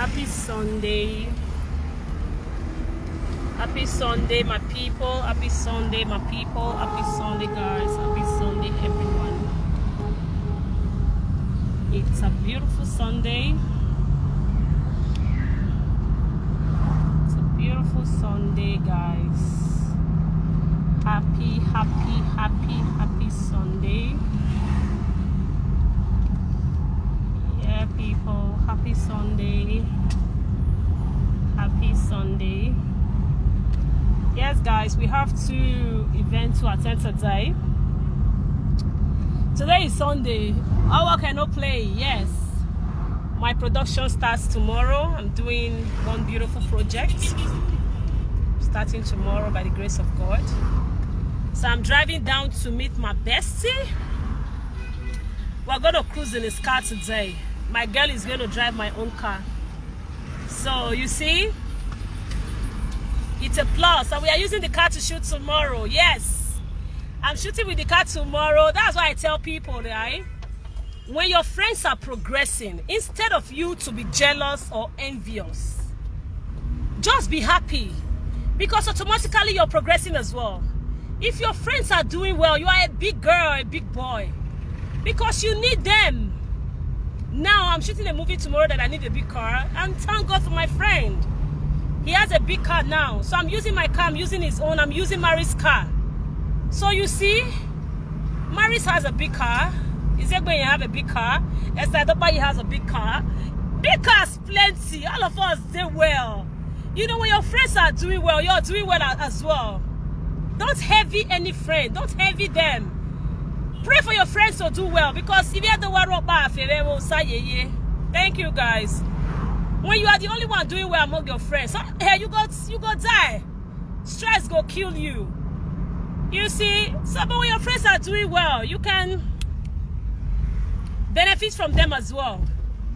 Happy Sunday. Happy Sunday, my people. Happy Sunday, my people. Happy Sunday, guys. Happy Sunday, everyone. It's a beautiful Sunday. It's a beautiful Sunday, guys. Happy Sunday. Yeah, people. Happy Sunday. Happy Sunday. Yes, guys, we have 2 events to attend today. Today is Sunday. Our cannot play. Yes, my production starts tomorrow. I'm doing one beautiful project starting tomorrow by the grace of God. So I'm driving down to meet my bestie. We're gonna cruise in his car today. My girl is gonna drive my own car. So you see, it's a plus, and we are using the car to shoot tomorrow. Yes, I'm shooting with the car tomorrow. That's why I tell people, right? When your friends are progressing, instead of you to be jealous or envious, just be happy, because automatically you're progressing as well. If your friends are doing well, you are a big girl, a big boy, because you need them. Now I'm shooting a movie tomorrow that I need a big car, and thank God for my friend. He has a big car now. So I'm using my car, I'm using his own, I'm using Mary's car. So you see, Mary's has a big car. Ezegbe have a big car. Esther Adobayi has a big car. Big cars plenty. All of us do well. You know, when your friends are doing well, you're doing well as well. Don't heavy any friend. Don't heavy them. Pray for your friends to do well, because if you don't worry about it, thank you, guys. When you are the only one doing well among your friends, hey, you go die. Stress go kill you. You see, so but when your friends are doing well, you can benefit from them as well.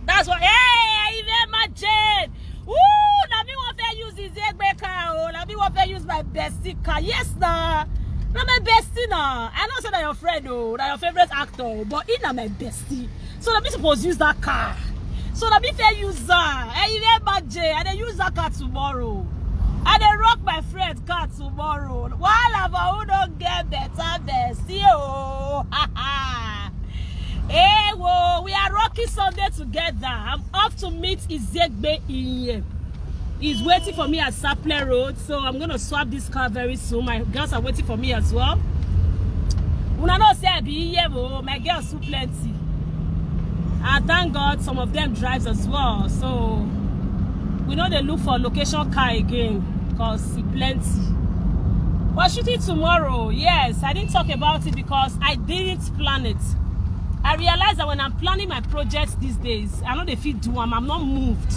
That's what. Hey, imagine. Ooh, now me want to use this Ezegbe car. Now me want to use my bestie car. Yes, nah. Now my bestie now. I know say that your friend, oh, that your favorite actor, but he not my bestie. So that me supposed to use that car. So that me fair use that. Hey, imagine. And then use that car tomorrow. And then rock my friend's car tomorrow. Wahala, who don't get better bestie, oh. Hey, whoa, we are rocking Sunday together. I'm off to meet Ezegbe in. He's waiting for me at Sapler Road, so I'm gonna swap this car very soon. My girls are waiting for me as well. When I don't say I be here, my girls too plenty. And thank God some of them drives as well. So we know they look for a location car again, because it's plenty. We're shooting tomorrow. Yes, I didn't talk about it because I didn't plan it. I realized that when I'm planning my projects these days, I know they feel do I'm not moved.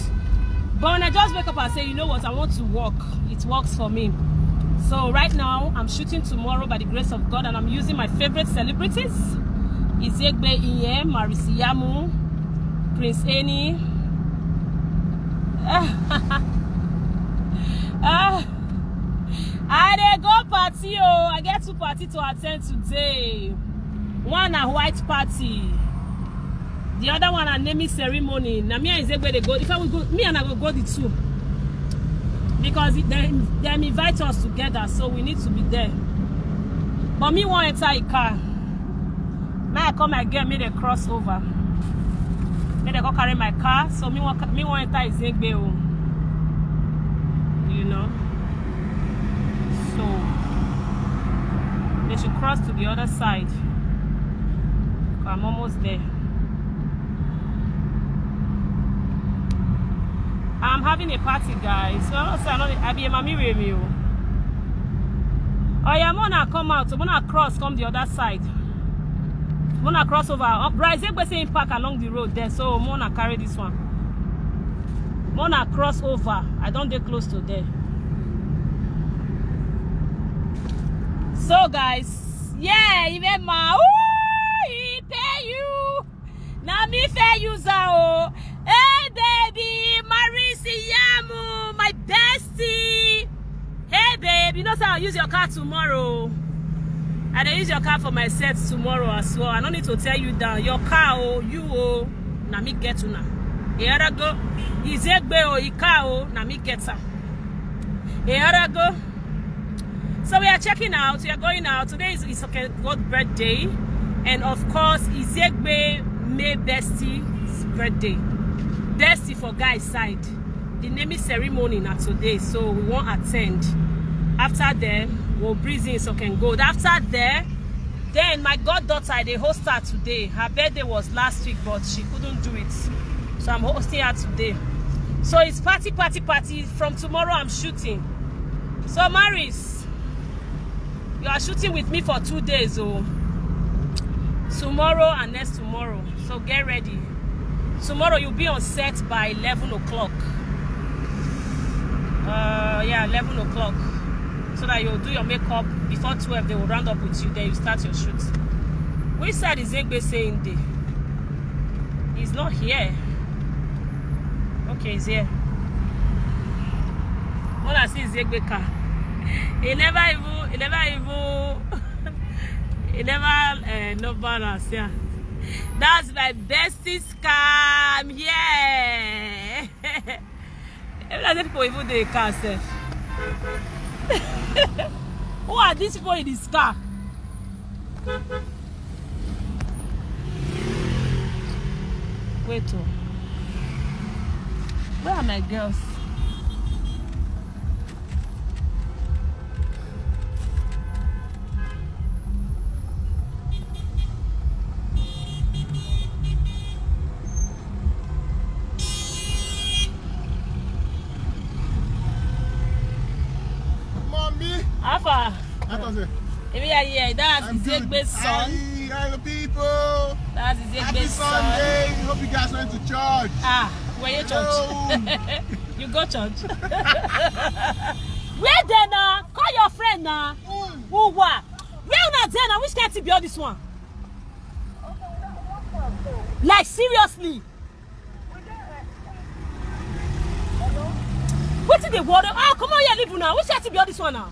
But when I just wake up and say, you know what, I want to work, it works for me. So right now, I'm shooting tomorrow by the grace of God, and I'm using my favorite celebrities. Ezegbe Iye, Marisiyamu, Prince Eni. I dey go party, oh. I get 2 parties to attend today. One a white party. The other one a naming ceremony. Now me and Ezegbe they go. If I will go, me and I will go the 2. Because they invite us together, so we need to be there. But me want enter a car. Now I come again, me they cross over. Me they go carry my car, so me want enter Ezegbe, oh. You know. So they should cross to the other side. I'm almost there. I'm having a party, guys. So I be a mommy review. Oh yeah, I'm gonna come out. I'm gonna cross, come the other side. I'm gonna cross over. Right, Ezegbe saying park along the road there, so I'm gonna carry this one. I'm gonna cross over. I don't get close to there. So guys, yeah, even ma, he pay you. Now me fair user, oh. Hey baby, Marisiyamu, my bestie. Hey babe, you know say I'll use your car tomorrow. And I use your car for my sets tomorrow as well. I don't need to tell you that your car, oh, you, oh, now me get to now. Go. Izegbe o Ikao na me get her. Go. So we are checking out. We are going out. Today is God's birthday, and of course, Izegbe May Bestie's birthday. Bestie for guy's side. The naming ceremony not today, so we won't attend. After there, we'll breeze in so can go. After there, then my goddaughter, they host her today. Her birthday was last week, but she couldn't do it, so I'm hosting her today. So it's party. From tomorrow, I'm shooting. So Maris, you are shooting with me for 2 days, oh. Tomorrow and next tomorrow. So get ready. Tomorrow you'll be on set by 11 o'clock. Yeah, 11 o'clock. So that you'll do your makeup before 12. They will round up with you. Then you start your shoot. Which side is Zegbe saying day? He's not here. Okay, he's here. All I see is Zegbe car. He never no balance, yeah. That's my bestie's car. I'm here. Every people even do a car self. Who are these people in this car? Wait, oh. Where are my girls? Alpha. Yeah, that's Zegbe's son. Hi, people. That's Zegbe's son. Happy Sunday. Hope you guys went to church. Where you church? You go church. Where then? Call your friend now. Who what? Where not then? Which can't be all this one? Like seriously? What's in the water? Oh, come on here, live now. Which can't be all this one now?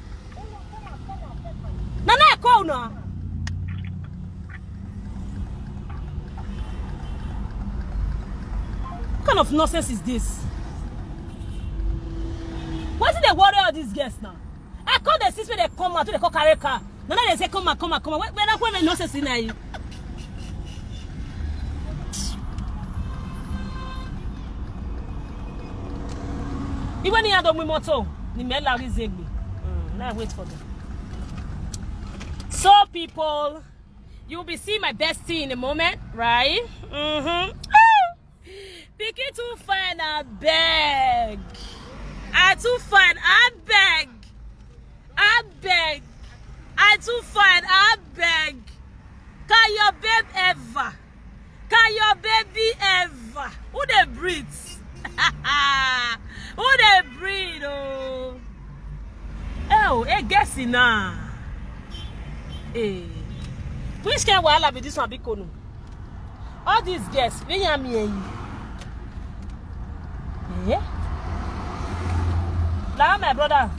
Nana, I call now. What kind of nonsense is this? What's in the water of these guests now? I call the sister, they come out to the carry car. Nana, they say, come on. Where that women nonsense in here? Even the other women, the men are Zegbe. Now wait for them. So people, you'll be seeing my bestie in a moment, right? Picky too fine, I beg. I too fine, I beg. I too fine, I beg. Can your babe ever? Can your baby ever? Who they breathe? Who they breathe? Oh, guess it now. Which kind of wahala be this one big kono? All these guests, when you me now my brother.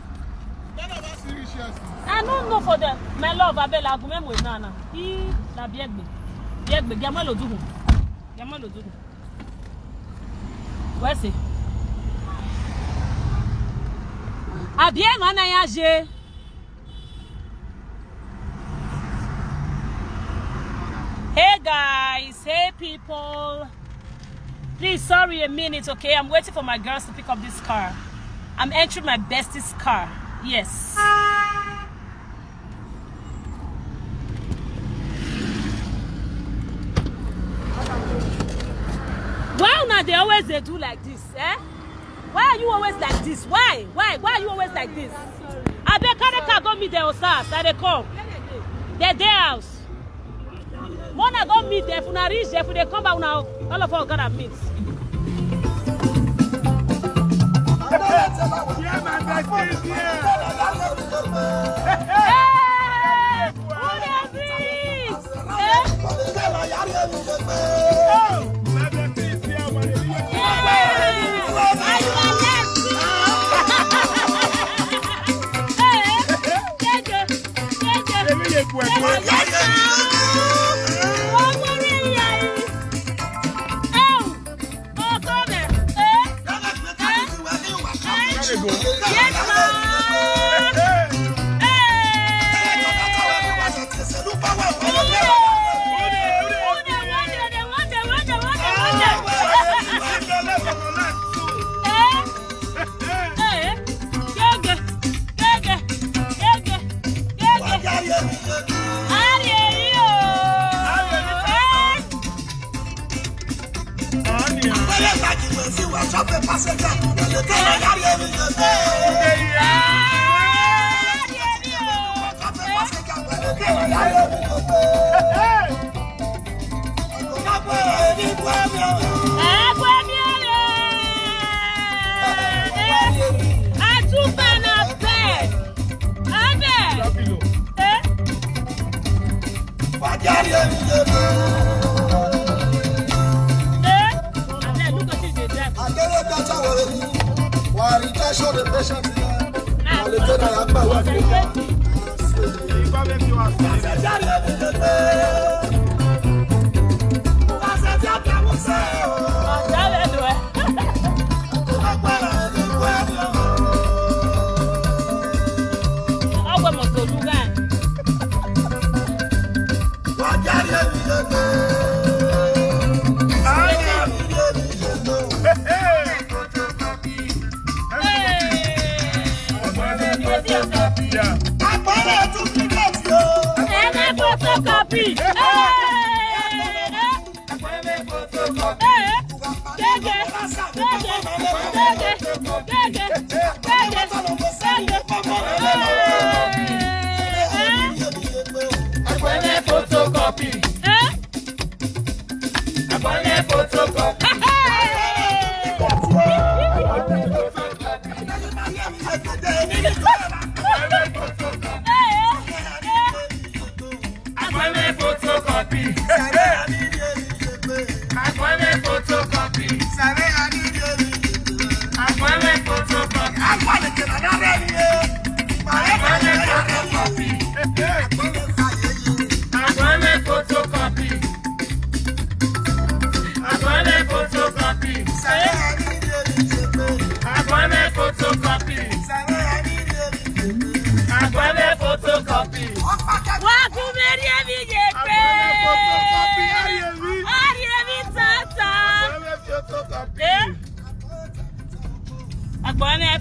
I don't know for them. My love, Abela, I go with Nana. He la biegbe. Gamalo do. Where's it? Abie mana yaje. Hey guys, hey people. Please, sorry a minute, okay? I'm waiting for my girls to pick up this car. I'm entering my bestie's car. Yes. Why now they always do like this, eh? Why are you always like this? Why are you always like this? I bet Kaneka go meet the Osas, they come. They're their house. Mona go meet them, if you reach there, if they come back now, all of us gonna meet. Yeah, man, that's it, yeah. Hey! Who they breathe? Yes, ma'am.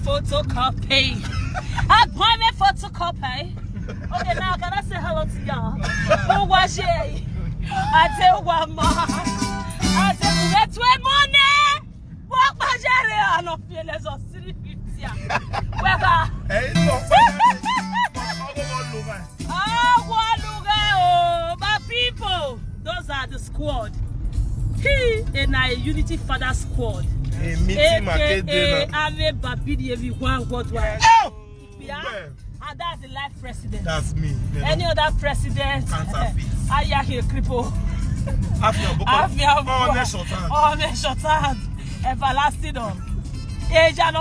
Photocopy. Appointment photocopy. Okay, now can I say hello to y'all? Who was it? I tell one more. I said, let's wait money. What was it? I don't feel there's a 350. Where? My people, those are the squad. He and I Unity Father Squad. A meeting market dinner. Yeah, and that's the life president. That's me. Any other president? I hear cripple. Everlasting on.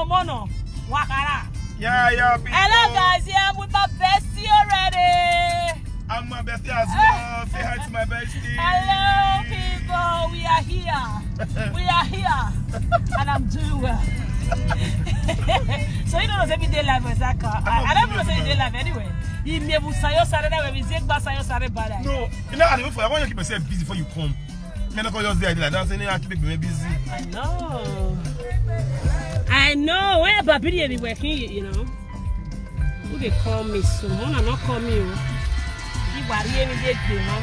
Mono. Wahala. Yeah. Hello guys, yeah, I'm with my bestie already. I'm my bestie as well. Say hi to my bestie. Hello people, we are here. We are here. And I'm doing well. So you know those everyday life is that car. I don't know everyday life anyway. You never say your Saturday when we say back your Saturday bad. No, you know I want you to keep myself busy before you come. I'm not just there like that. I keep me busy. I know. Where Babidi is working, you know. Who they call me soon? I'm not call me. You worry any day, you know.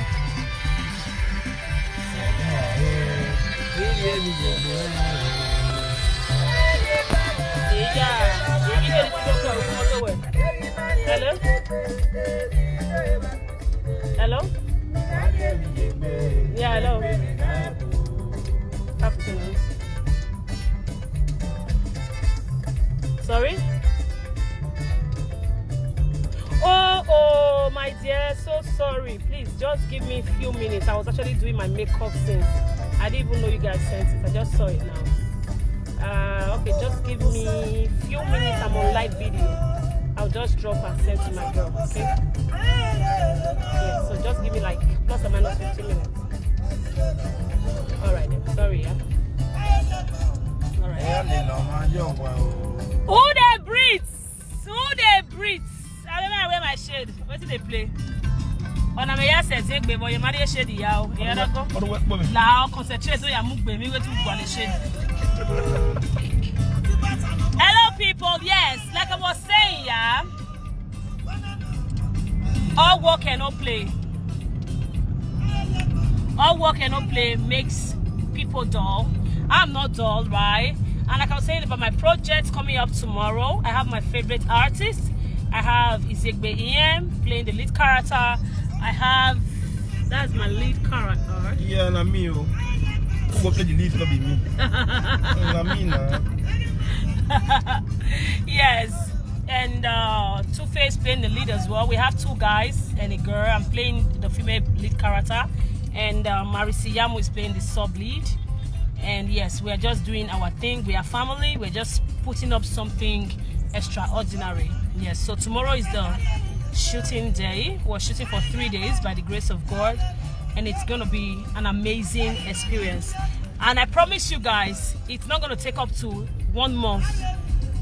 Hello? Hello? Yeah, hello. Afternoon. Sorry? Oh, my dear, so sorry. Please, just give me a few minutes. I was actually doing my makeup since. I didn't even know you guys sent it. I just saw it now. Okay, just give me a few minutes. I'm on live video. I'll just drop and send to my girl, okay? Yeah, so just give me like plus or minus 15 minutes. Alright then, sorry, yeah? Alright. Who they shade. What did they play? On a meya says, "Egbe, boy, you marry a shade, yao." Now concentrate so you move me. We go to the shade. Hello, people. Yes, like I was saying, yeah. All work and no play. All work and no play makes people dull. I'm not dull, right? And like I was saying about my project coming up tomorrow, I have my favorite artist. I have Ebony playing the lead character. I have, that's my lead character. Yeah, na me. Who go play the lead? Not be me. Na me na. Yes, and Two-Face playing the lead as well. We have two guys and a girl. I'm playing the female lead character, and Marisi Yamu is playing the sub lead. And yes, we are just doing our thing. We are family. We're just putting up something extraordinary. Yes, so tomorrow is the shooting day. We're shooting for 3 days by the grace of God, and it's gonna be an amazing experience. And I promise you guys, it's not gonna take up to 1 month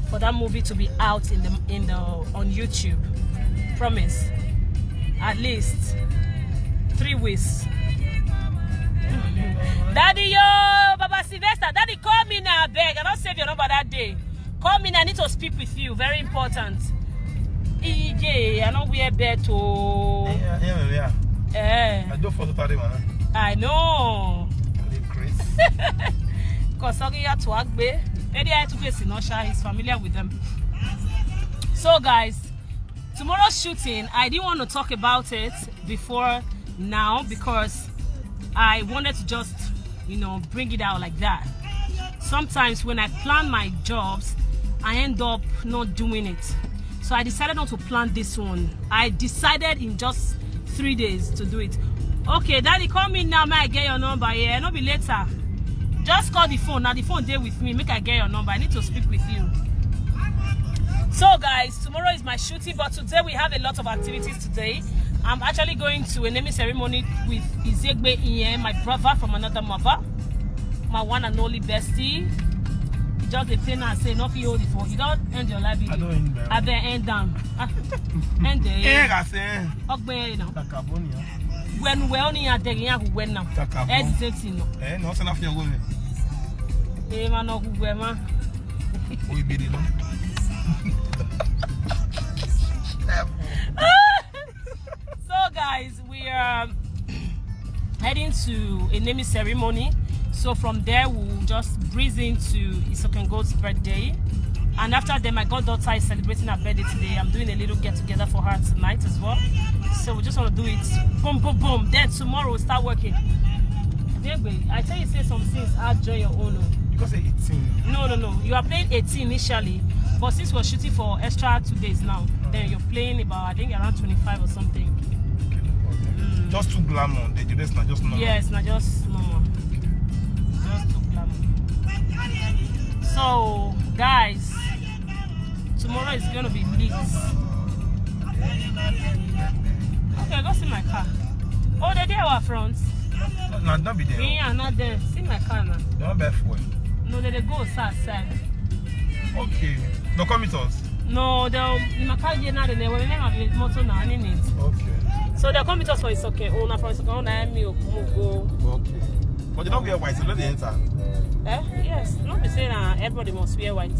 for that movie to be out on YouTube. Promise. At least 3 weeks. Daddy, yo, Baba Sylvester, Daddy, call me now, beg. I don't save your number that day. Call me now, I need to speak with you. Very important. Yeah, I know we are better. Yeah. I don't follow party, man. I know. Chris. Because I have to work, babe. Maybe I have to face Inosha. He's familiar with them. So, guys, tomorrow's shooting, I didn't want to talk about it before now because I wanted to just, bring it out like that. Sometimes when I plan my jobs, I end up not doing it. So I decided not to plan this one. I decided in just 3 days to do it. Okay, Daddy, call me now. May I get your number? Yeah, no be later. Just call the phone. Now the phone there with me. Make I get your number. I need to speak with you. So guys, tomorrow is my shooting, but today we have a lot of activities today. I'm actually going to a naming ceremony with Ebony, my brother from another mother, my one and only bestie. He just a pain and say, "Not hold it for you don't end your life video." I don't end them. I then end down. End there. I say. Okay, now. Takabonia. When we only are taking out when now. Hesitating no. No, send off your woman. Man, no good man. We be the one. So guys, we are heading to a naming ceremony. So from there we'll just breeze into Isokengo's birthday. And after that, my goddaughter is celebrating her birthday today. I'm doing a little get together for her tonight as well. So we just want to do it boom boom boom. Then tomorrow we'll start working. I tell you, say some things, I'll join your own. Because it's 18. No. You are playing 18 initially, but since we're shooting for extra 2 days now, then you're playing about, I think, around 25 or something. Okay, no problem. Just too glamour. The rest not just normal. Yes, not just normal. Just too glamour. So, guys, tomorrow is gonna be lit. Okay, go see my car. Oh, they're there our front. No, don't be there. Yeah, not there. See my car now. They're not bad for it. No, they go outside. Okay. Don't come with us. No, they'll my car get now. They will never have a motor now. In it. Okay. So they'll come with us for it's okay. Oh, now for it's okay. Oh, now me go. Okay. But they don't wear white, so let they enter. Yes. Not be saying everybody must wear white.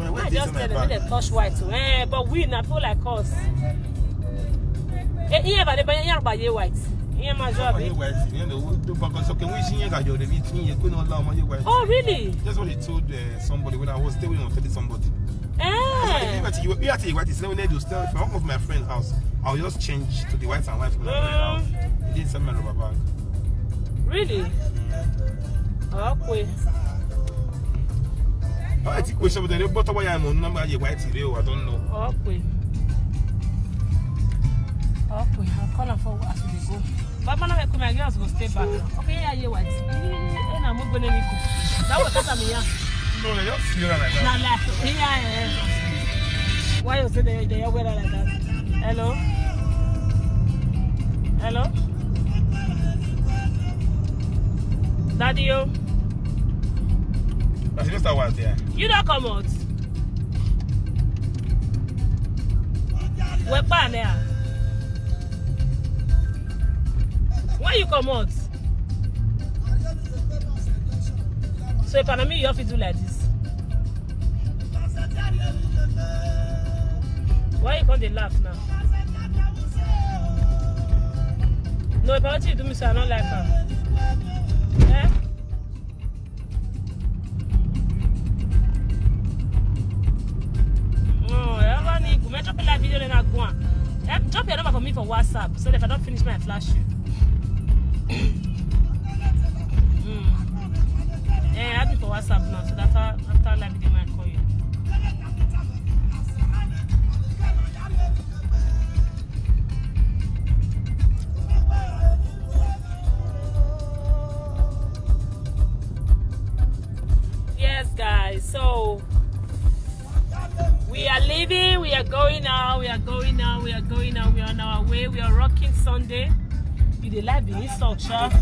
I just tell them they touch white too. But we not people like us. Here, but they buy white. Here, my job. Oh, really? That's what he told somebody when I was staying on telling somebody. You have to white. It's never to stay. If I walk off my friend's house, I'll just change to the white and white from my friend's house. He didn't send me a rubber bag. Really? Okay. I think we should have bought away. I'm on number white. I don't know. Okay. I'll call her for as we go. But man, I come girls go stay back. Okay, yeah, you white. And I'm going to make it. That was what I'm No, they just feel like that. Not like, yeah. Why you say they are wearing like that? Hello? Hello? Daddy, yo? That's just a was there. You don't come out. Why you come out? So if I you have to do like this. Why you can't laugh now? No, if I want you to do me so I don't like her. Eh? Drop a live video then I go on. Drop your number for me for WhatsApp so that if I don't finish my flash you. Add me for WhatsApp now so that after live video I might call you. Yes guys, so we are leaving, we are going now, we are on our way, we are rocking Sunday. You the live in this talk shop.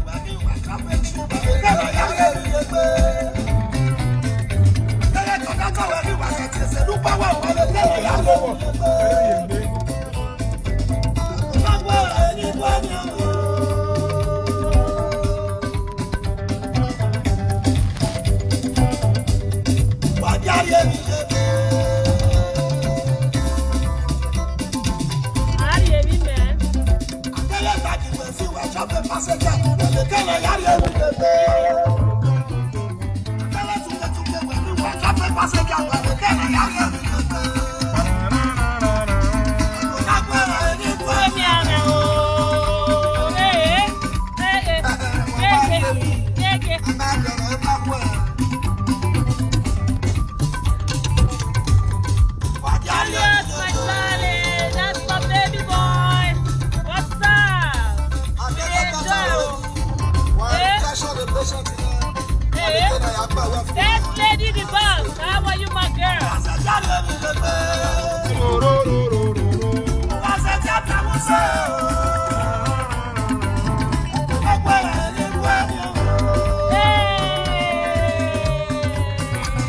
That's Lady the Boss. How are you, my girl?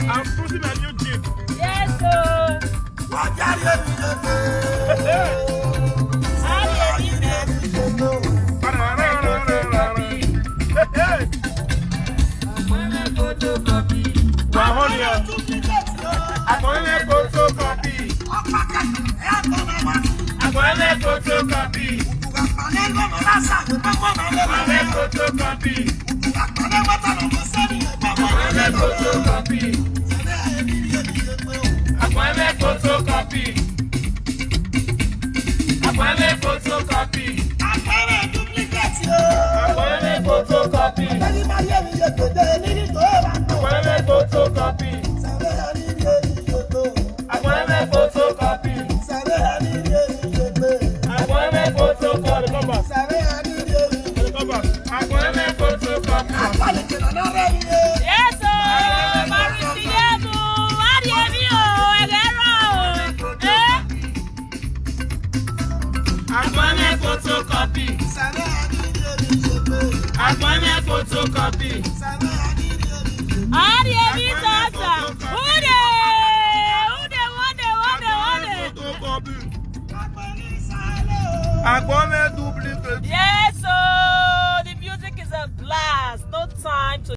I'm putting a new jeep. Yes, sir. Photocopy. Agbone